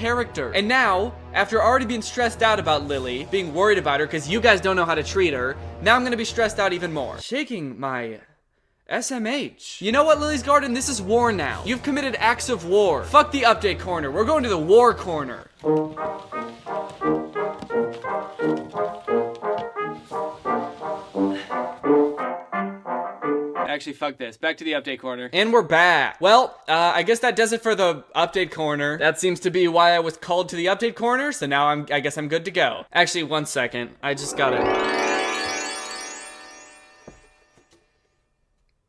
character. And now, after already being stressed out about Lily, being worried about her because you guys don't know how to treat her, now I'm gonna be stressed out even more. Shaking my SMH. You know what, Lily's Garden? This is war now. You've committed acts of war. Fuck the update corner. We're going to the war corner. Actually, fuck this. Back to the update corner. And we're back. Well, I guess that does it for the update corner. That seems to be why I was called to the update corner, so now I guess I'm good to go. Actually, one second. I just gotta...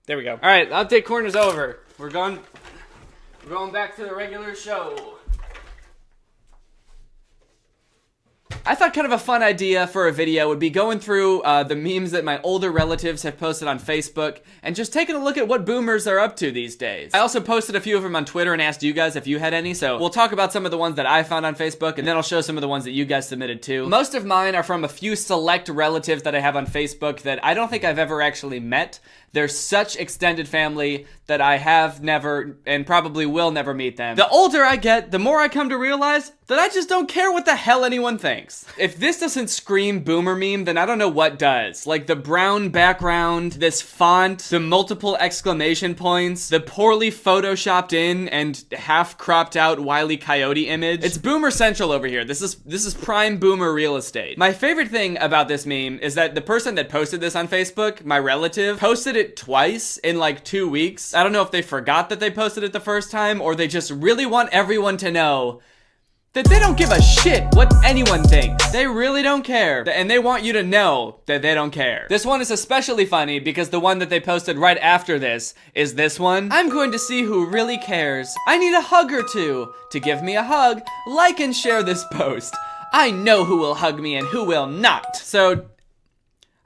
There we go. All right, update corner's over. We're going back to the regular show. I thought kind of a fun idea for a video would be going through the memes that my older relatives have posted on Facebook and just taking a look at what boomers are up to these days. I also posted a few of them on Twitter and asked you guys if you had any, so we'll talk about some of the ones that I found on Facebook and then I'll show some of the ones that you guys submitted too. Most of mine are from a few select relatives that I have on Facebook that I don't think I've ever actually met. They're such extended family that I have never and probably will never meet them. The older I get, the more I come to realize that I just don't care what the hell anyone thinks. If this doesn't scream boomer meme, then I don't know what does. Like the brown background, this font, the multiple exclamation points, the poorly photoshopped in and half cropped out Wile E. Coyote image. It's boomer central over here. This is prime boomer real estate. My favorite thing about this meme is that the person that posted this on Facebook, my relative, posted it twice in like 2 weeks. I don't know if they forgot that they posted it the first time or they just really want everyone to know that they don't give a shit what anyone thinks. They really don't care. And they want you to know that they don't care. This one is especially funny because the one that they posted right after this is this one. I'm going to see who really cares. I need a hug or two. To give me a hug, like and share this post. I know who will hug me and who will not. So,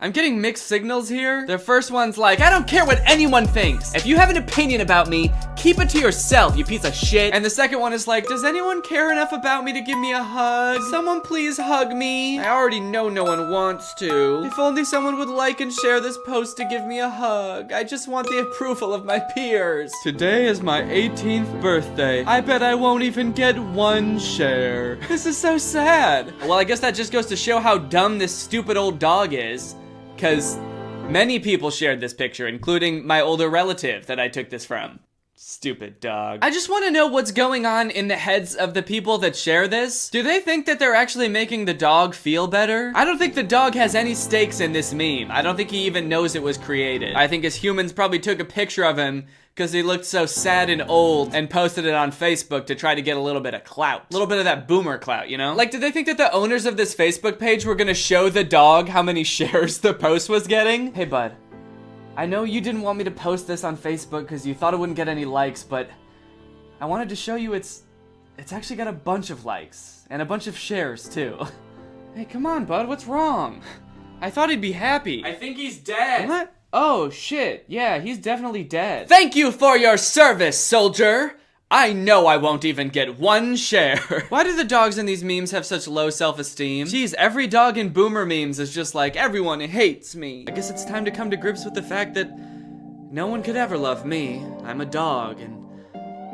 I'm getting mixed signals here. The first one's like, I don't care what anyone thinks. If you have an opinion about me, keep it to yourself, you piece of shit. And the second one is like, does anyone care enough about me to give me a hug? Someone please hug me. I already know no one wants to. If only someone would like and share this post to give me a hug. I just want the approval of my peers. Today is my 18th birthday. I bet I won't even get one share. This is so sad. Well, I guess that just goes to show how dumb this stupid old dog is. Because many people shared this picture, including my older relative that I took this from. Stupid dog. I just want to know what's going on in the heads of the people that share this. Do they think that they're actually making the dog feel better? I don't think the dog has any stakes in this meme. I don't think he even knows it was created. I think as humans probably took a picture of him because he looked so sad and old and posted it on Facebook to try to get a little bit of clout. A little bit of that boomer clout, you know? Like, did they think that the owners of this Facebook page were gonna show the dog how many shares the post was getting? Hey, bud. I know you didn't want me to post this on Facebook because you thought it wouldn't get any likes, but I wanted to show you it's actually got a bunch of likes and a bunch of shares, too. Hey, come on, bud. What's wrong? I thought he'd be happy. I think he's dead. What? Oh, shit. Yeah, he's definitely dead. Thank you for your service, soldier! I know I won't even get one share. Why do the dogs in these memes have such low self-esteem? Jeez, every dog in boomer memes is just like, everyone hates me. I guess it's time to come to grips with the fact that no one could ever love me. I'm a dog, and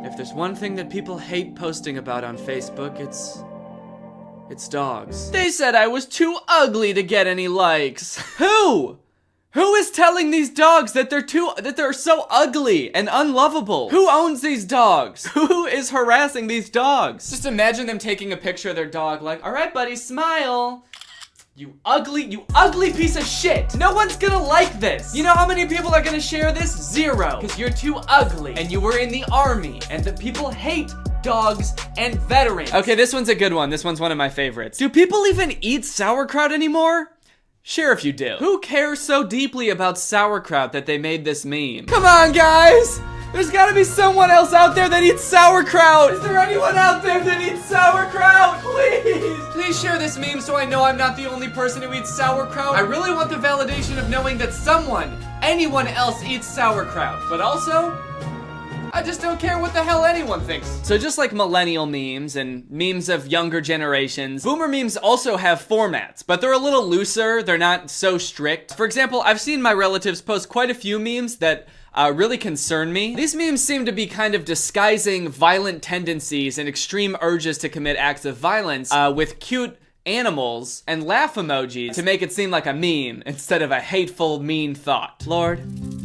if there's one thing that people hate posting about on Facebook, it's dogs. They said I was too ugly to get any likes. Who? Who is telling these dogs that they're so ugly and unlovable? Who owns these dogs? Who is harassing these dogs? Just imagine them taking a picture of their dog like, all right, buddy, smile. You ugly piece of shit. No one's gonna like this. You know how many people are gonna share this? 0. Because you're too ugly and you were in the army and the people hate dogs and veterans. Okay, this one's a good one. This one's one of my favorites. Do people even eat sauerkraut anymore? Sure if you do. Who cares so deeply about sauerkraut that they made this meme? Come on, guys! There's gotta be someone else out there that eats sauerkraut! Is there anyone out there that eats sauerkraut? Please! Please share this meme so I know I'm not the only person who eats sauerkraut. I really want the validation of knowing that anyone else eats sauerkraut. But also, I just don't care what the hell anyone thinks. So just like millennial memes and memes of younger generations, boomer memes also have formats, but they're a little looser. They're not so strict. For example, I've seen my relatives post quite a few memes that really concern me. These memes seem to be kind of disguising violent tendencies and extreme urges to commit acts of violence with cute animals and laugh emojis to make it seem like a meme instead of a hateful, mean thought. Lord,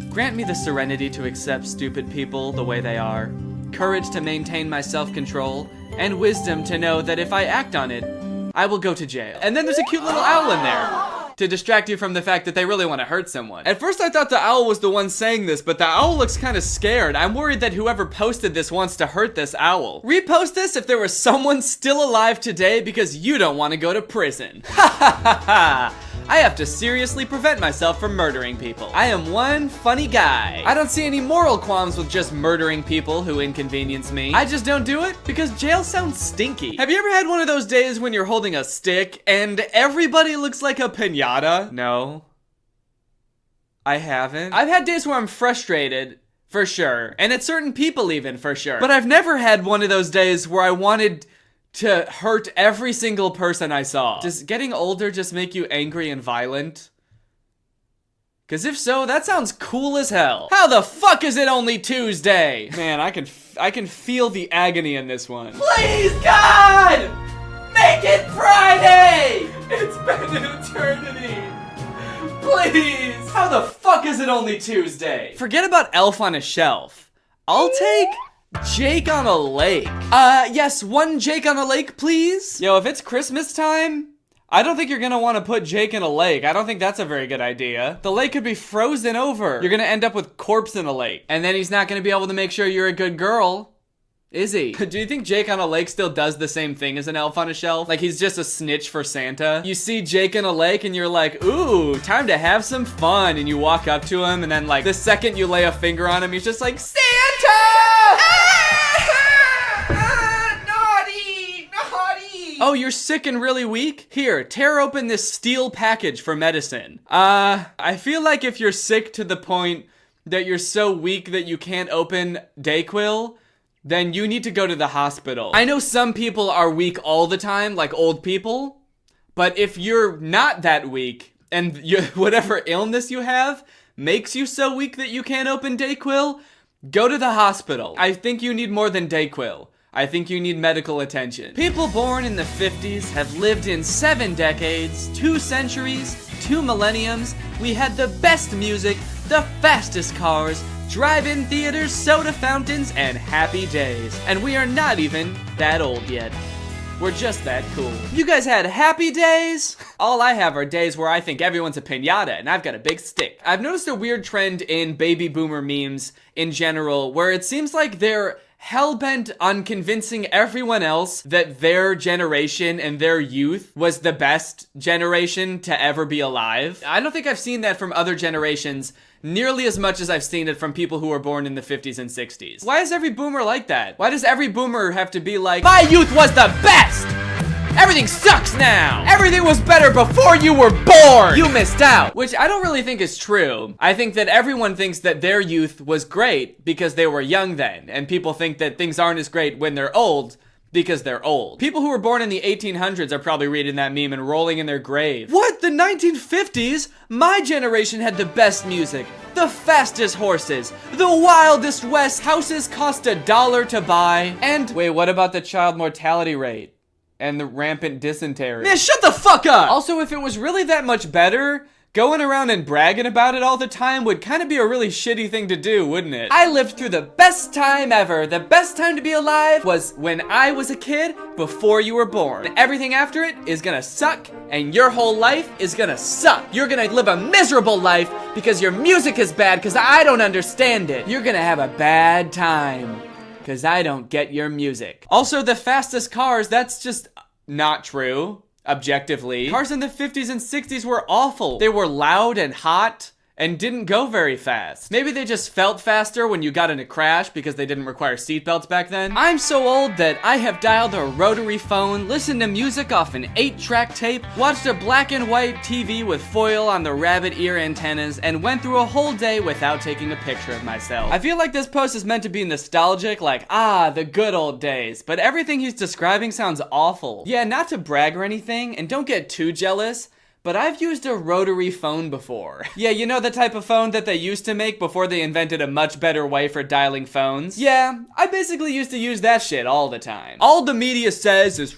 grant me the serenity to accept stupid people the way they are, courage to maintain my self-control, and wisdom to know that if I act on it, I will go to jail. And then there's a cute little owl in there to distract you from the fact that they really want to hurt someone. At first I thought the owl was the one saying this, but the owl looks kind of scared. I'm worried that whoever posted this wants to hurt this owl. Repost this if there was someone still alive today because you don't want to go to prison. Ha ha ha ha! I have to seriously prevent myself from murdering people. I am one funny guy. I don't see any moral qualms with just murdering people who inconvenience me. I just don't do it because jail sounds stinky. Have you ever had one of those days when you're holding a stick and everybody looks like a piñata? No. I haven't. I've had days where I'm frustrated, for sure. And at certain people even, for sure. But I've never had one of those days where I wanted to hurt every single person I saw. Does getting older just make you angry and violent? Cause if so, that sounds cool as hell. How the fuck is it only Tuesday? Man, I can feel the agony in this one. Please, God! Make it Friday! It's been an eternity. Please! How the fuck is it only Tuesday? Forget about Elf on a Shelf. I'll take Jake on a Lake. Yes, one Jake on a Lake, please. Yo, if it's Christmas time, I don't think you're gonna want to put Jake in a lake. I don't think that's a very good idea. The lake could be frozen over. You're gonna end up with corpse in a lake. And then he's not gonna be able to make sure you're a good girl. Is he? Do you think Jake on a Lake still does the same thing as an Elf on a Shelf? Like he's just a snitch for Santa? You see Jake in a lake and you're like, ooh, time to have some fun. And you walk up to him and then like the second you lay a finger on him, he's just like, Santa! Naughty! Naughty! Oh, you're sick and really weak? Here, tear open this steel package for medicine. I feel like if you're sick to the point that you're so weak that you can't open Dayquil, then you need to go to the hospital. I know some people are weak all the time, like old people, but if you're not that weak, and whatever illness you have makes you so weak that you can't open Dayquil, go to the hospital. I think you need more than Dayquil. I think you need medical attention. People born in the 50s have lived in 7 decades, 2 centuries, 2 millenniums. We had the best music, the fastest cars, drive-in theaters, soda fountains, and happy days. And we are not even that old yet. We're just that cool. You guys had happy days? All I have are days where I think everyone's a piñata and I've got a big stick. I've noticed a weird trend in baby boomer memes in general where it seems like they're hell-bent on convincing everyone else that their generation and their youth was the best generation to ever be alive. I don't think I've seen that from other generations nearly as much as I've seen it from people who were born in the 50s and 60s. Why is every boomer like that? Why does every boomer have to be like, my youth was the best! Everything sucks now! Everything was better before you were born! You missed out! Which I don't really think is true. I think that everyone thinks that their youth was great because they were young then, and people think that things aren't as great when they're old because they're old. People who were born in the 1800s are probably reading that meme and rolling in their grave. What? The 1950s? My generation had the best music, the fastest horses, the wildest west, houses cost $1 to buy, and wait, what about the child mortality rate? And the rampant dysentery? Man, shut the fuck up! Also, if it was really that much better, going around and bragging about it all the time would kind of be a really shitty thing to do, wouldn't it? I lived through the best time ever. The best time to be alive was when I was a kid before you were born. And everything after it is gonna suck, and your whole life is gonna suck. You're gonna live a miserable life because your music is bad because I don't understand it. You're gonna have a bad time because I don't get your music. Also, the fastest cars, that's just not true. Objectively, cars in the 50s and 60s were awful. They were loud and hot and didn't go very fast. Maybe they just felt faster when you got in a crash because they didn't require seatbelts back then. I'm so old that I have dialed a rotary phone, listened to music off an 8-track tape, watched a black and white TV with foil on the rabbit ear antennas, and went through a whole day without taking a picture of myself. I feel like this post is meant to be nostalgic, like, the good old days, but everything he's describing sounds awful. Yeah, not to brag or anything, and don't get too jealous, but I've used a rotary phone before. Yeah, you know the type of phone that they used to make before they invented a much better way for dialing phones? Yeah, I basically used to use that shit all the time. All the media says is